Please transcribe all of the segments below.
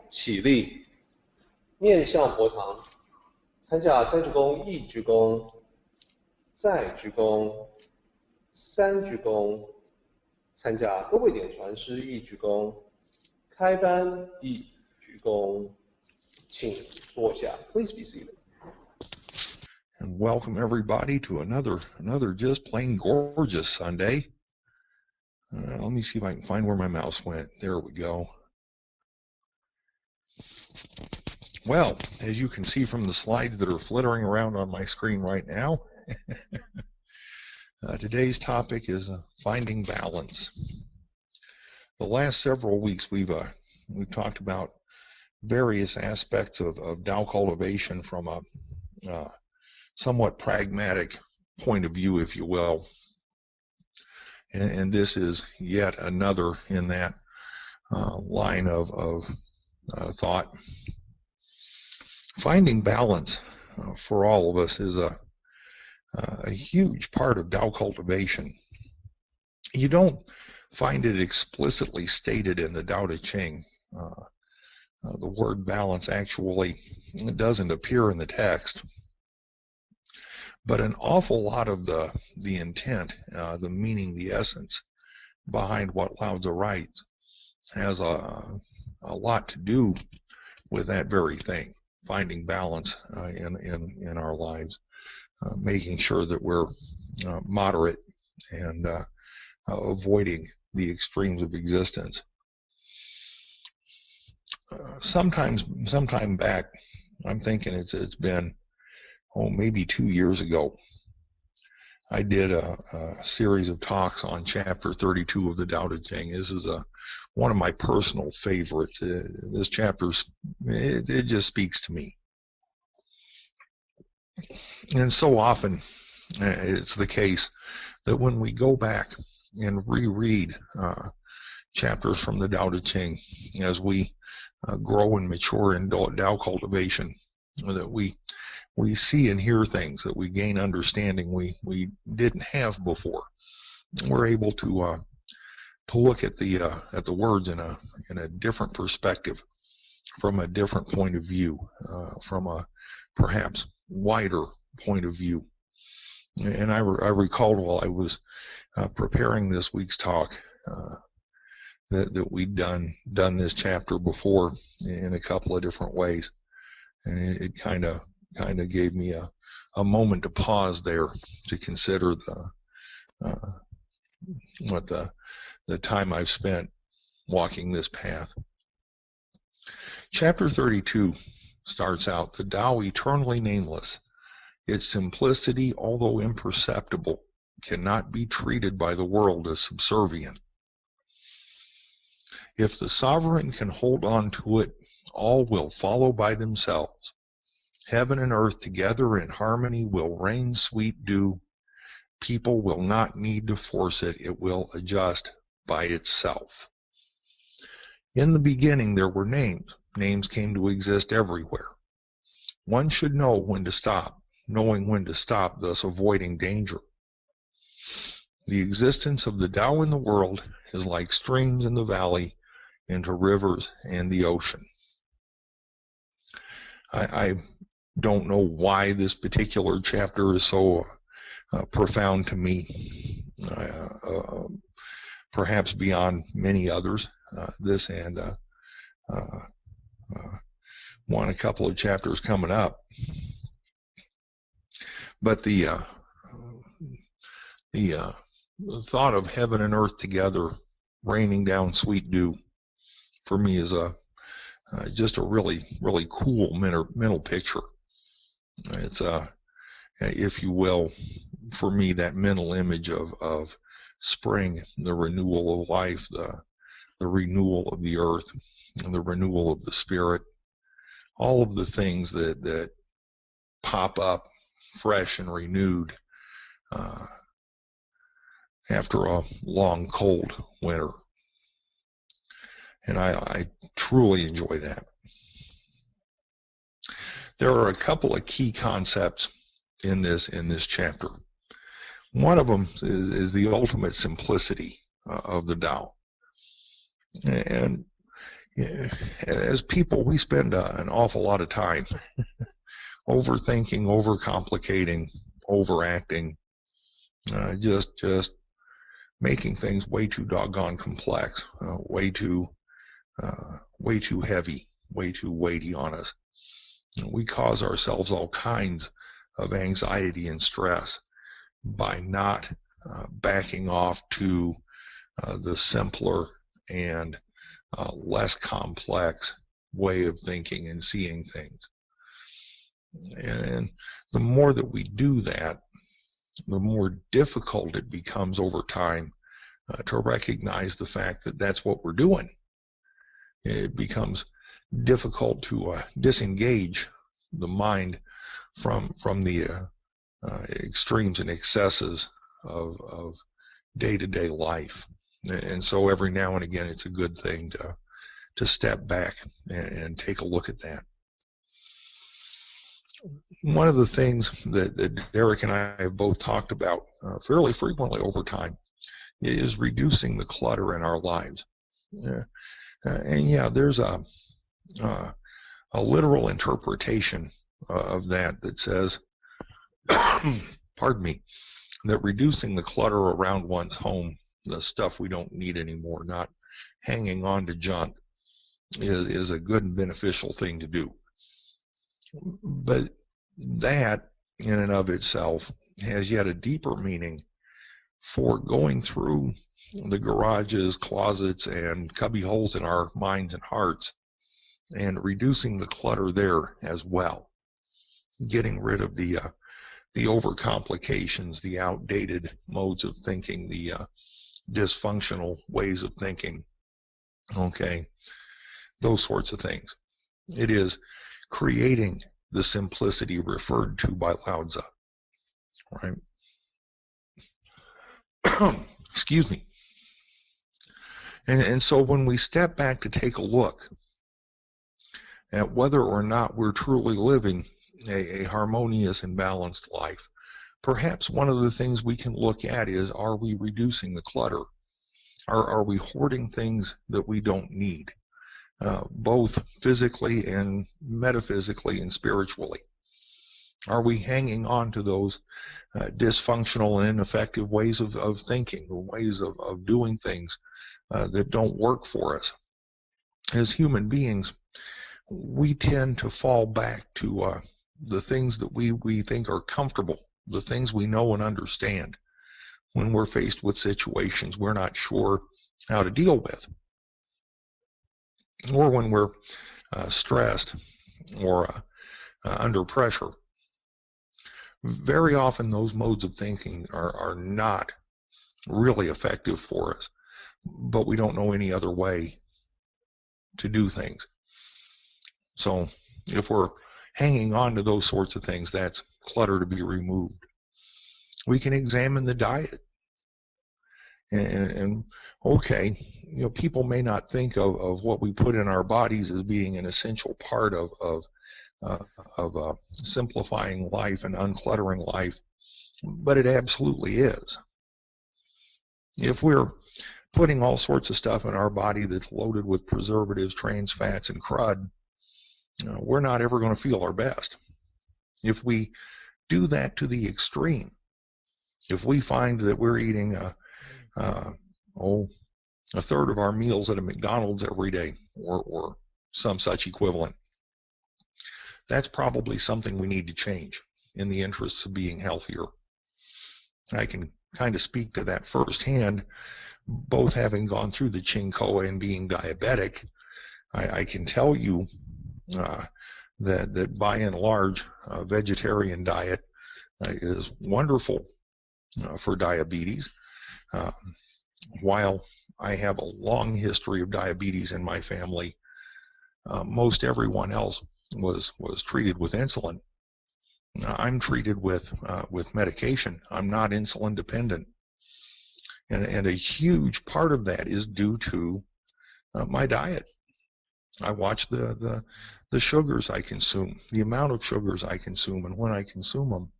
起立，面向佛堂，参加三鞠躬、一鞠躬，再鞠躬，三鞠躬，参加各位点传师一鞠躬，开班一鞠躬，请坐下。Please be seated. And welcome everybody to another just plain gorgeous Sunday. Let me see if I can find where my mouse went. There we go. Well, as you can see from the slides that are flittering around on my screen right now, today's topic is finding balance. The last several weeks we've talked about various aspects of Tao cultivation from a somewhat pragmatic point of view, if you will. And this is yet another in that line of thought. Finding balance for all of us is a huge part of Tao cultivation. You don't find it explicitly stated in the Tao Te Ching. The word balance actually doesn't appear in the text. But an awful lot of the intent, the meaning, the essence behind what Lao Tzu writes has a lot to do with that very thing, finding balance in our lives, making sure that we're moderate and avoiding the extremes of existence. Sometime back, I'm thinking it's been maybe 2 years ago, I did a series of talks on chapter 32 of the Tao Te Ching. This is one of my personal favorites. This chapter, it just speaks to me. And so often, it's the case that when we go back and reread chapters from the Tao Te Ching, as we grow and mature in Tao cultivation, that we see and hear things, that we gain understanding we didn't have before. We're able to look at the words in a different perspective, from a different point of view, from a perhaps wider point of view. And I recalled while I was preparing this week's talk that we'd done this chapter before in a couple of different ways, and it kind of gave me a moment to pause there to consider the time I've spent walking this path. Chapter 32 starts out, the Tao eternally nameless. Its simplicity, although imperceptible, cannot be treated by the world as subservient. If the sovereign can hold on to it, all will follow by themselves. Heaven and earth together in harmony will rain sweet dew. People will not need to force it. It will adjust by itself. In the beginning there were names. Names came to exist everywhere. One should know when to stop, knowing when to stop, thus avoiding danger. The existence of the Tao in the world is like streams in the valley into rivers and the ocean. I don't know why this particular chapter is so profound to me, perhaps beyond many others. This and a couple of chapters coming up. But the thought of heaven and earth together, raining down sweet dew, for me is just a really cool mental picture. It's if you will, for me, that mental image of spring, the renewal of life, the renewal of the earth, and the renewal of the spirit, all of the things that pop up fresh and renewed after a long cold winter. And I truly enjoy that. There are a couple of key concepts in this chapter. One of them is the ultimate simplicity of the Tao. And As people, we spend an awful lot of time overthinking, overcomplicating, overacting, just making things way too doggone complex, way too heavy, way too weighty on us. We cause ourselves all kinds of anxiety and stress by not backing off to the simpler and less complex way of thinking and seeing things. And the more that we do that, the more difficult it becomes over time to recognize the fact that that's what we're doing. It becomes difficult to disengage the mind from the extremes and excesses of day-to-day life. And so every now and again, it's a good thing to step back and take a look at that. One of the things that Derek and I have both talked about fairly frequently over time is reducing the clutter in our lives. And yeah, there's a literal interpretation of that says, pardon me, that reducing the clutter around one's home, the stuff we don't need anymore, not hanging on to junk, is a good and beneficial thing to do. But that, in and of itself, has yet a deeper meaning for going through the garages, closets, and cubby holes in our minds and hearts and reducing the clutter there as well. Getting rid of the overcomplications, the outdated modes of thinking, the dysfunctional ways of thinking, okay, those sorts of things. It is creating the simplicity referred to by Lao Tzu, right? Excuse me. And so when we step back to take a look at whether or not we're truly living a harmonious and balanced life, perhaps one of the things we can look at is, are we reducing the clutter? Are we hoarding things that we don't need, both physically and metaphysically and spiritually? Are we hanging on to those dysfunctional and ineffective ways of thinking, ways of doing things that don't work for us? As human beings, we tend to fall back to the things that we think are comfortable, the things we know and understand when we're faced with situations we're not sure how to deal with, or when we're stressed or under pressure. Very often those modes of thinking are not really effective for us, but we don't know any other way to do things. So if we're hanging on to those sorts of things, that's clutter to be removed. We can examine the diet. And okay, you know, people may not think of what we put in our bodies as being an essential part of simplifying life and uncluttering life, but it absolutely is. If we're putting all sorts of stuff in our body that's loaded with preservatives, trans fats, and crud, we're not ever going to feel our best. If we do that to the extreme, if we find that we're eating a third of our meals at a McDonald's every day, or some such equivalent, that's probably something we need to change in the interests of being healthier. I can kind of speak to that firsthand, both having gone through the Chinkoa and being diabetic. I can tell you that by and large, a vegetarian diet is wonderful for diabetes. While I have a long history of diabetes in my family, most everyone else was treated with insulin. I'm treated with medication. I'm not insulin dependent, and a huge part of that is due to my diet. I watch the sugars I consume, the amount of sugars I consume, and when I consume them,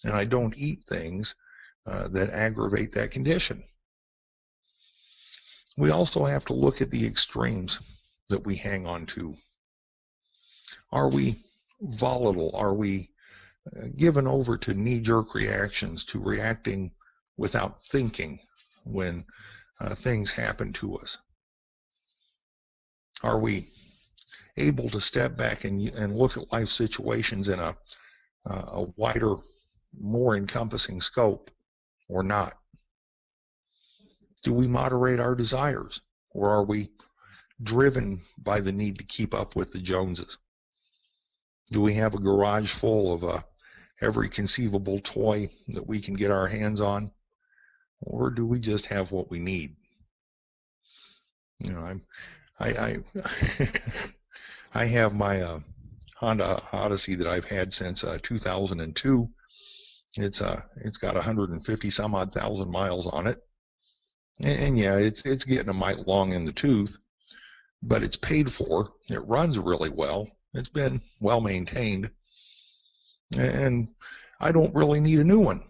and I don't eat things that aggravate that condition. We also have to look at the extremes. that we hang on to? Are we volatile? Are we given over to knee-jerk reactions, to reacting without thinking when things happen to us? Are we able to step back and look at life situations in a wider, more encompassing scope, or not? Do we moderate our desires, or are we driven by the need to keep up with the Joneses? Do we have a garage full of every conceivable toy that we can get our hands on, or do we just have what we need? You know, I I have my Honda Odyssey that I've had since 2002. It's got 150 some odd thousand miles on it, and yeah, it's getting a mite long in the tooth, but it's paid for. It runs really well. It's been well maintained, and I don't really need a new one.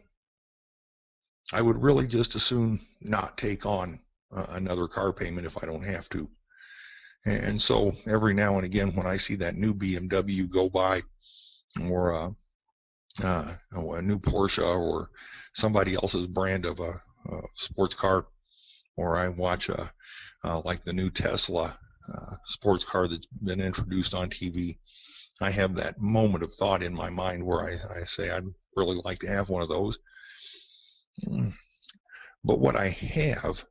I would really just as soon not take on another car payment if I don't have to. And so every now and again, when I see that new BMW go by, or a new Porsche, or somebody else's brand of a sports car, or I watch like the new Tesla sports car that's been introduced on TV, I have that moment of thought in my mind where I say I'd really like to have one of those. But what I have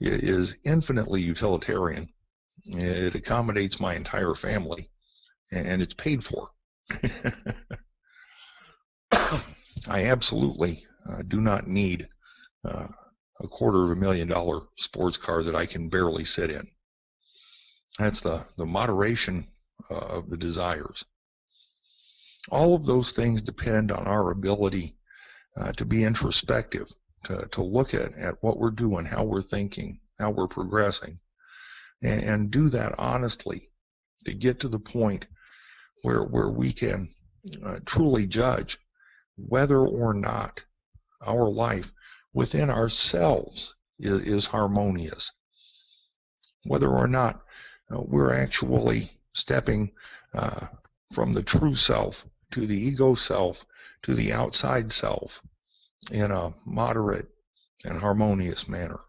is infinitely utilitarian. It accommodates my entire family, and it's paid for. I absolutely do not need a $250,000 sports car that I can barely sit in. That's the moderation of the desires. All of those things depend on our ability to be introspective, to look at what we're doing, how we're thinking, how we're progressing, and do that honestly to get to the point where we can truly judge whether or not our life within ourselves is harmonious, whether or not we're actually stepping from the true self to the ego self to the outside self in a moderate and harmonious manner.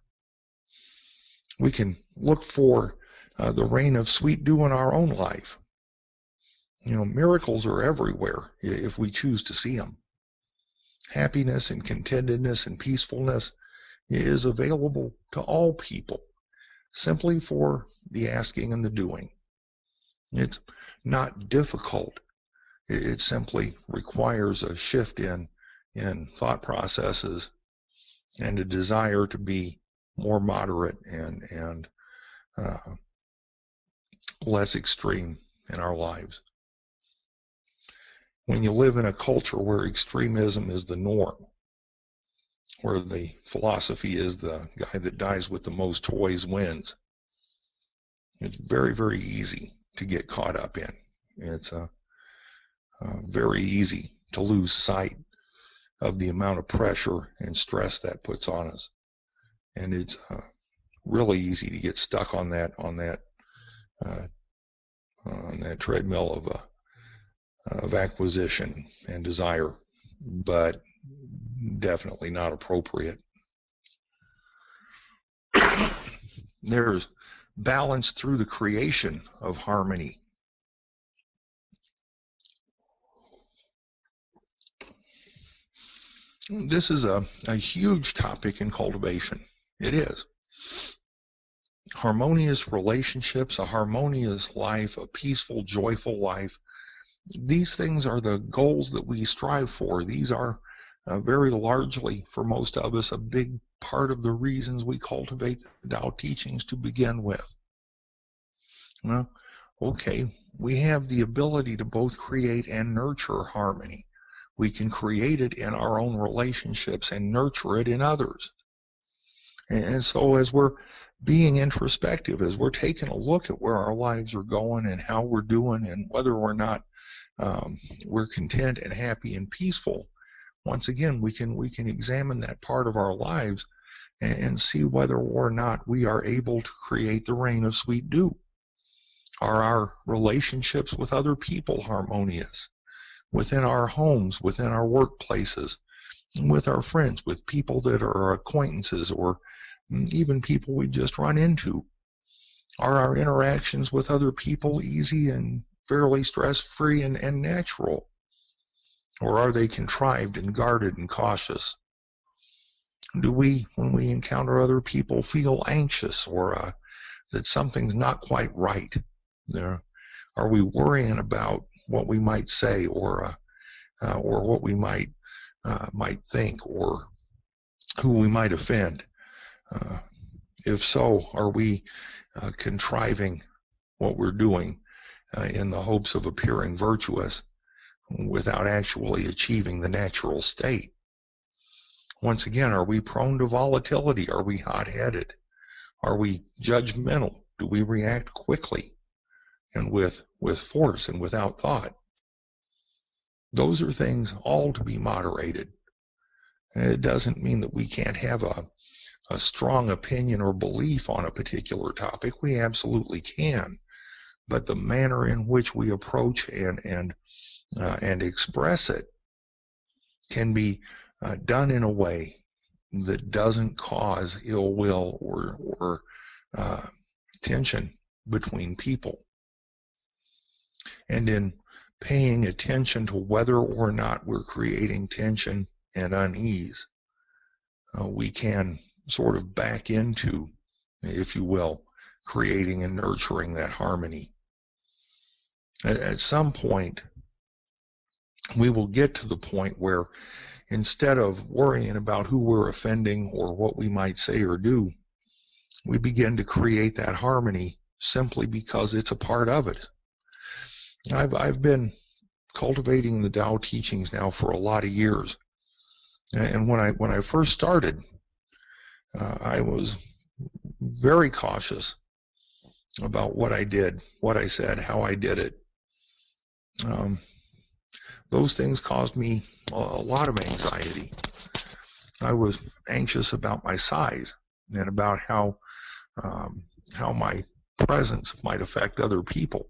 We can look for the reign of sweet dew in our own life. You know, miracles are everywhere if we choose to see them. Happiness and contentedness and peacefulness is available to all people, simply for the asking and the doing. It's not difficult. It simply requires a shift in thought processes and a desire to be more moderate and less extreme in our lives. When you live in a culture where extremism is the norm, where the philosophy is the guy that dies with the most toys wins, it's very, very easy to get caught up in. It's very easy to lose sight of the amount of pressure and stress that puts on us, and it's really easy to get stuck on that treadmill of acquisition and desire, but definitely not appropriate. There's balance through the creation of harmony. This is a huge topic in cultivation. It is. Harmonious relationships, a harmonious life, a peaceful, joyful life. These things are the goals that we strive for. These are very largely, for most of us, a big part of the reasons we cultivate the Tao teachings to begin with. Well, okay, we have the ability to both create and nurture harmony. We can create it in our own relationships and nurture it in others. And so as we're being introspective, as we're taking a look at where our lives are going and how we're doing and whether or not we're content and happy and peaceful, once again, we can examine that part of our lives and see whether or not we are able to create the reign of sweet dew. Are our relationships with other people harmonious? Within our homes, within our workplaces, with our friends, with people that are acquaintances, or even people we just run into? Are our interactions with other people easy and fairly stress-free and natural? Or are they contrived and guarded and cautious? Do we, when we encounter other people, feel anxious or that something's not quite right? Are we worrying about what we might say or what we might think, or who we might offend? If so, are we contriving what we're doing in the hopes of appearing virtuous without actually achieving the natural state? Once again, are we prone to volatility? Are we hot-headed? Are we judgmental? Do we react quickly and with force and without thought? Those are things all to be moderated. It doesn't mean that we can't have a strong opinion or belief on a particular topic. We absolutely can. But the manner in which we approach and express it can be done in a way that doesn't cause ill will or tension between people. And in paying attention to whether or not we're creating tension and unease, we can sort of back into, if you will, creating and nurturing that harmony. At some point, we will get to the point where instead of worrying about who we're offending or what we might say or do, we begin to create that harmony simply because it's a part of it. I've been cultivating the Tao teachings now for a lot of years, and when I first started, I was very cautious about what I did, what I said, how I did it. Those things caused me a lot of anxiety. I was anxious about my size and about how my presence might affect other people.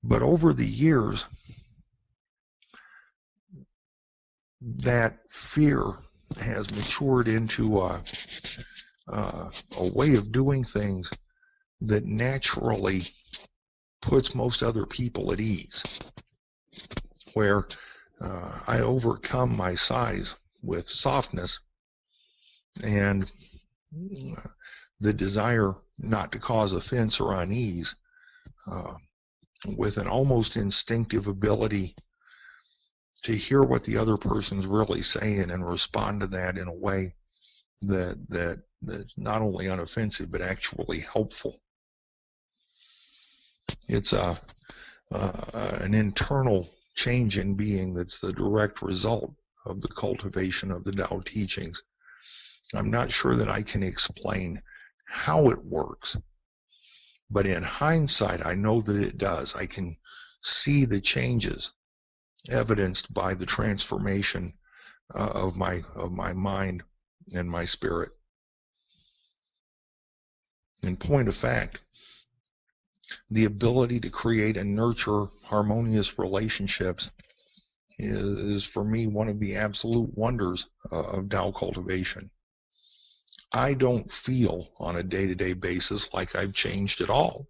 But over the years, that fear has matured into a way of doing things that naturally puts most other people at ease, where I overcome my size with softness and the desire not to cause offense or unease with an almost instinctive ability to hear what the other person's really saying and respond to that in a way that's not only unoffensive but actually helpful. It's an internal change in being that's the direct result of the cultivation of the Tao teachings. I'm not sure that I can explain how it works, but in hindsight, I know that it does. I can see the changes evidenced by the transformation of my mind and my spirit. In point of fact, the ability to create and nurture harmonious relationships is for me one of the absolute wonders of Tao cultivation. I don't feel on a day-to-day basis like I've changed at all,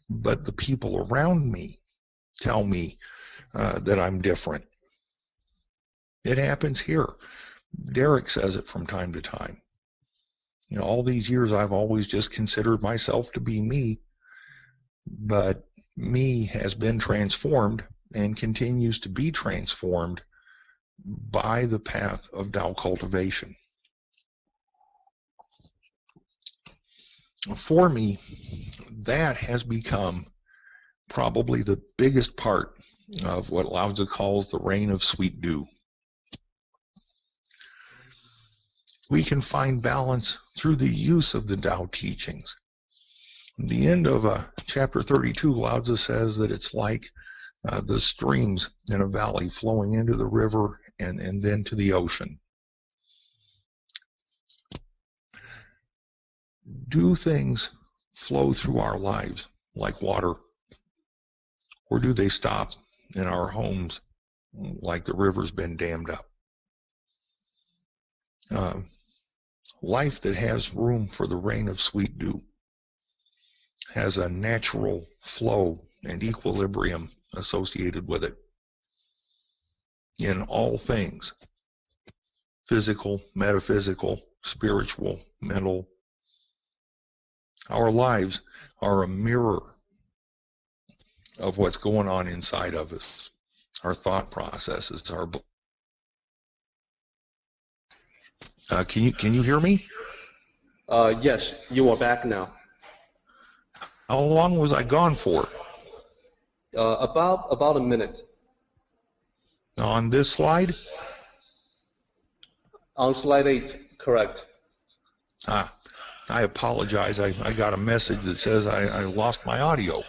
but the people around me tell me that I'm different. It happens here. Derek says it from time to time. You know, all these years I've always just considered myself to be me, but me has been transformed and continues to be transformed by the path of Tao cultivation. For me, that has become probably the biggest part of what Lao Tzu calls the rain of sweet dew. We can find balance through the use of the Tao teachings. At the end of chapter 32, Lao Tzu says that it's like the streams in a valley flowing into the river and then to the ocean. Do things flow through our lives like water? Or do they stop in our homes like the river's been dammed up? Life that has room for the rain of sweet dew has a natural flow and equilibrium associated with it in all things: physical, metaphysical, spiritual, mental. Our lives are a mirror of what's going on inside of us, our thought processes, our. Can you hear me? Yes, you are back now. How long was I gone for? About a minute. On this slide? On slide 8, correct. I apologize. I got a message that says I lost my audio.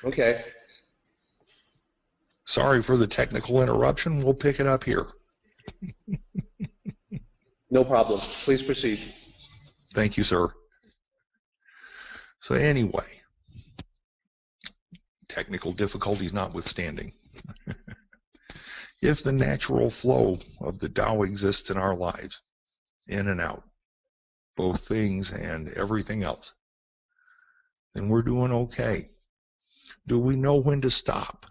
Okay. Sorry for the technical interruption. We'll pick it up here. No problem. Please proceed. Thank you, sir. So anyway, technical difficulties notwithstanding, if the natural flow of the Tao exists in our lives, in and out, both things and everything else, then we're doing okay. Do we know when to stop?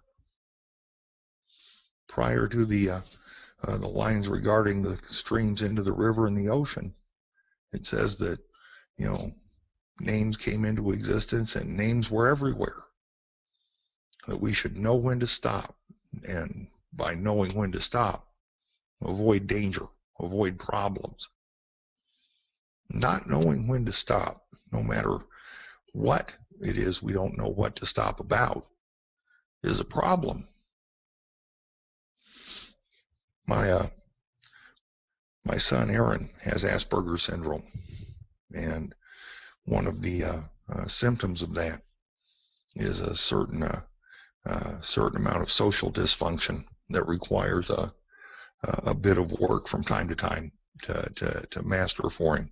Prior to the lines regarding the streams into the river and the ocean, it says that, names came into existence and names were everywhere. That we should know when to stop, and by knowing when to stop, avoid danger, avoid problems. Not knowing when to stop, no matter what it is we don't know what to stop about, is a problem. My son Aaron has Asperger's syndrome, and one of the symptoms of that is a certain amount of social dysfunction that requires a bit of work from time to time to master for him.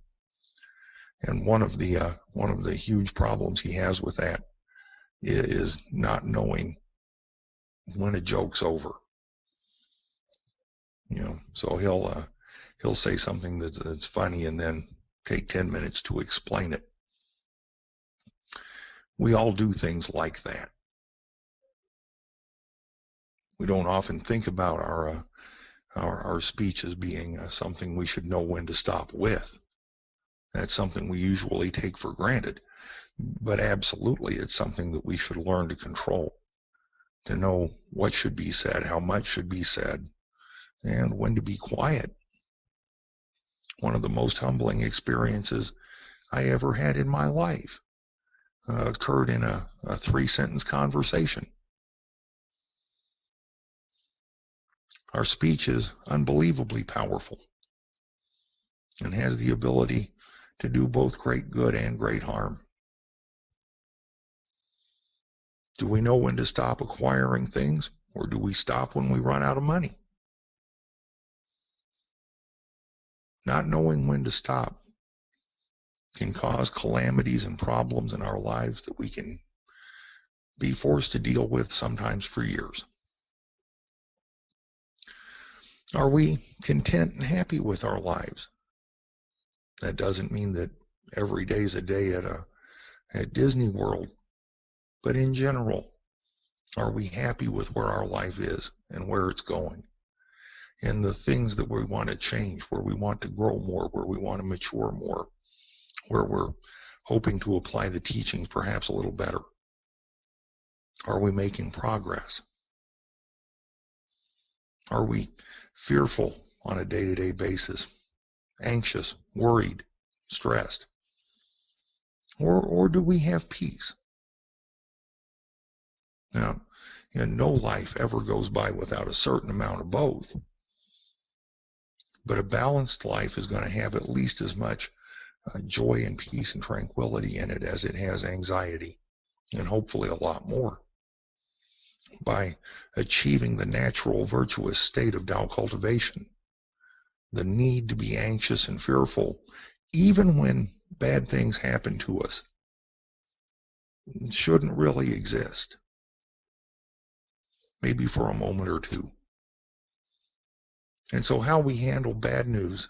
And one of the huge problems he has with that is not knowing when a joke's over. So he'll say something that's funny and then take 10 minutes to explain it. We all do things like that. We don't often think about our speech as being something we should know when to stop with. That's something we usually take for granted, but absolutely it's something that we should learn to control, to know what should be said, how much should be said, and when to be quiet. One of the most humbling experiences I ever had in my life occurred in a 3-sentence conversation. Our speech is unbelievably powerful and has the ability to do both great good and great harm. Do we know when to stop acquiring things, or do we stop when we run out of money? Not knowing when to stop can cause calamities and problems in our lives that we can be forced to deal with sometimes for years. Are we content and happy with our lives? That doesn't mean that every day is a day at Disney World, but in general, are we happy with where our life is and where it's going? And the things that we want to change, where we want to grow more, where we want to mature more, where we're hoping to apply the teachings perhaps a little better. Are we making progress? Are we fearful on a day-to-day basis, anxious, worried, stressed? Or do we have peace? Now, no life ever goes by without a certain amount of both. But a balanced life is going to have at least as much joy and peace and tranquility in it as it has anxiety, and hopefully a lot more. By achieving the natural virtuous state of Tao cultivation, the need to be anxious and fearful, even when bad things happen to us shouldn't really exist. Maybe for a moment or two. And so how we handle bad news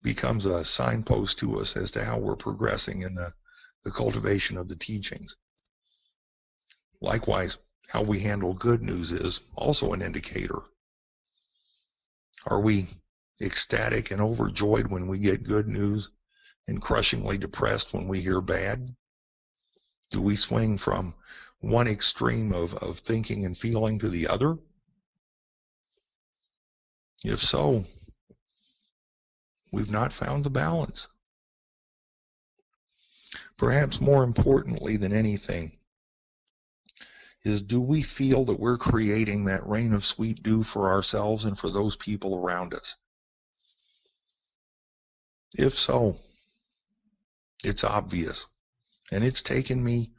becomes a signpost to us as to how we're progressing in the cultivation of the teachings. Likewise, how we handle good news is also an indicator. Are we ecstatic and overjoyed when we get good news and crushingly depressed when we hear bad? Do we swing from one extreme of thinking and feeling to the other? If so, we've not found the balance. Perhaps more importantly than anything is, do we feel that we're creating that rain of sweet dew for ourselves and for those people around us? If so, it's obvious. And it's taken me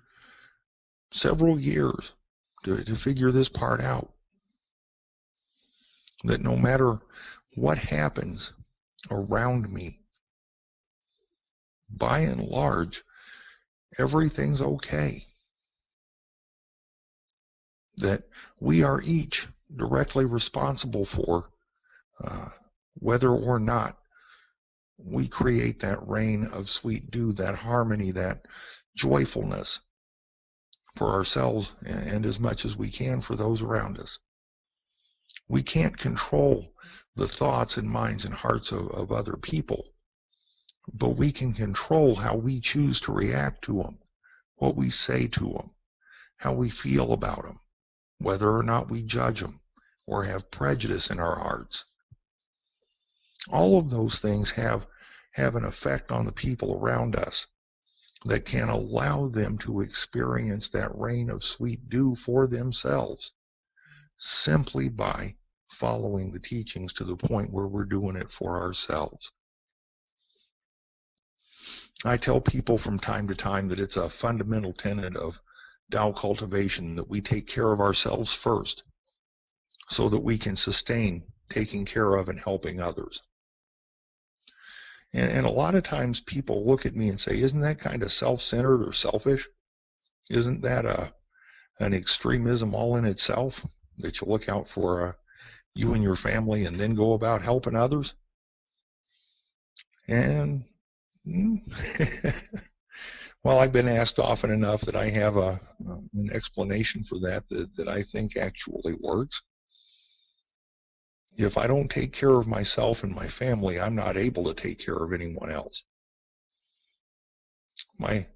several years to figure this part out. That no matter what happens around me, by and large, everything's okay. That we are each directly responsible for whether or not we create that rain of sweet dew, that harmony, that joyfulness for ourselves and as much as we can for those around us. We can't control the thoughts and minds and hearts of other people, but we can control how we choose to react to them, what we say to them, how we feel about them, whether or not we judge them or have prejudice in our hearts. All of those things have an effect on the people around us that can allow them to experience that rain of sweet dew for themselves simply by following the teachings to the point where we're doing it for ourselves. I tell people from time to time that it's a fundamental tenet of Tao cultivation that we take care of ourselves first so that we can sustain taking care of and helping others. And a lot of times people look at me and say, isn't that kind of self-centered or selfish? Isn't that an extremism all in itself, that you look out for you and your family and then go about helping others? And well, I've been asked often enough that I have an explanation for that I think actually works. If I don't take care of myself and my family, I'm not able to take care of anyone else. My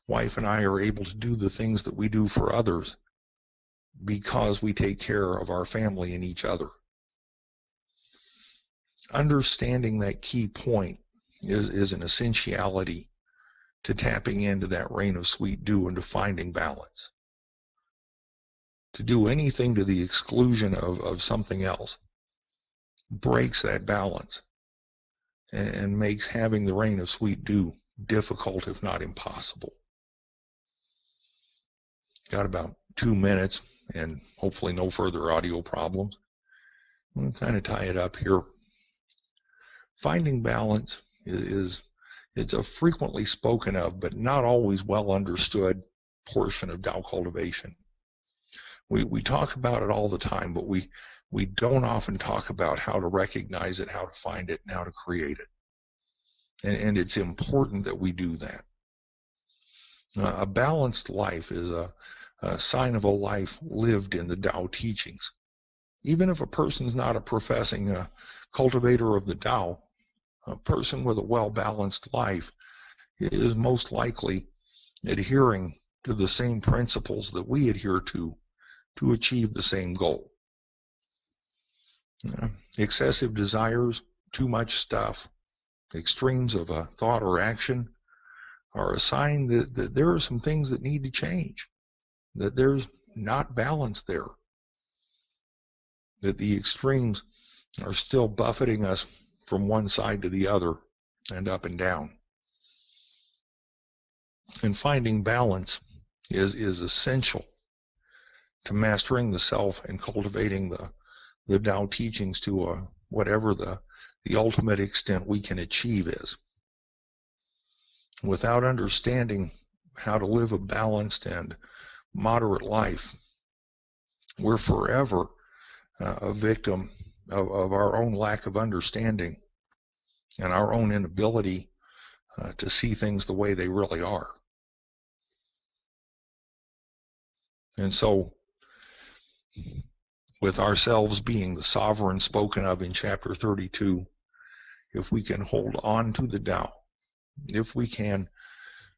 wife and I are able to do the things that we do for others because we take care of our family and each other. Understanding that key point is an essentiality to tapping into that rain of sweet dew and to finding balance. To do anything to the exclusion of something else breaks that balance and makes having the rain of sweet dew difficult, if not impossible. Got about 2 minutes and hopefully no further audio problems. We'll kind of tie it up here. Finding balance it's a frequently spoken of but not always well understood portion of Tao cultivation. We talk about it all the time, but we don't often talk about how to recognize it, how to find it, and how to create it. And it's important that we do that. A balanced life is a sign of a life lived in the Tao teachings. Even if a person's not a professing cultivator of the Tao, a person with a well-balanced life is most likely adhering to the same principles that we adhere to achieve the same goal. Excessive desires, too much stuff, extremes of a thought or action are a sign that there are some things that need to change, that there's not balance there, that the extremes are still buffeting us from one side to the other and up and down. And finding balance is essential to mastering the self and cultivating the Tao teachings to whatever the ultimate extent we can achieve is. without understanding how to live a balanced and moderate life, we're forever a victim of our own lack of understanding and our own inability to see things the way they really are. And so, with ourselves being the sovereign spoken of in chapter 32, if we can hold on to the Tao, if we can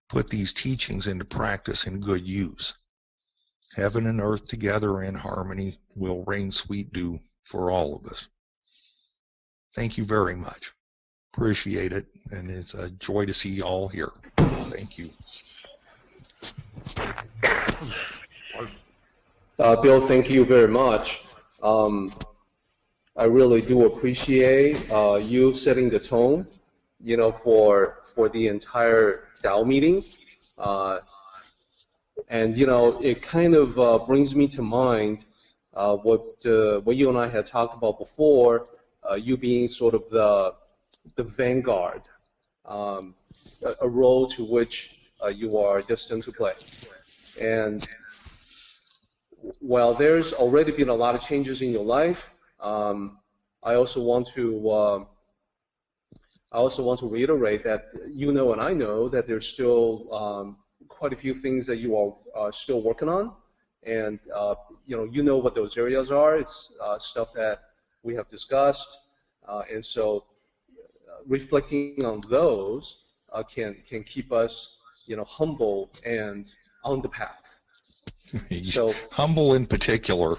put these teachings into practice and good use, heaven and earth together in harmony will rain sweet dew for all of us. Thank you very much. Appreciate it, and it's a joy to see you all here. Thank you. Bill, thank you very much. I really do appreciate you setting the tone, for the entire Dao meeting. And it kind of brings me to mind what you and I had talked about before, you being sort of the vanguard, a role to which you are destined to play. And while there's already been a lot of changes in your life, I also want to reiterate that and I know that there's still quite a few things that you are still working on, and you know what those areas are. It's stuff that we have discussed, and so reflecting on those can keep us humble and on the path. So humble in particular.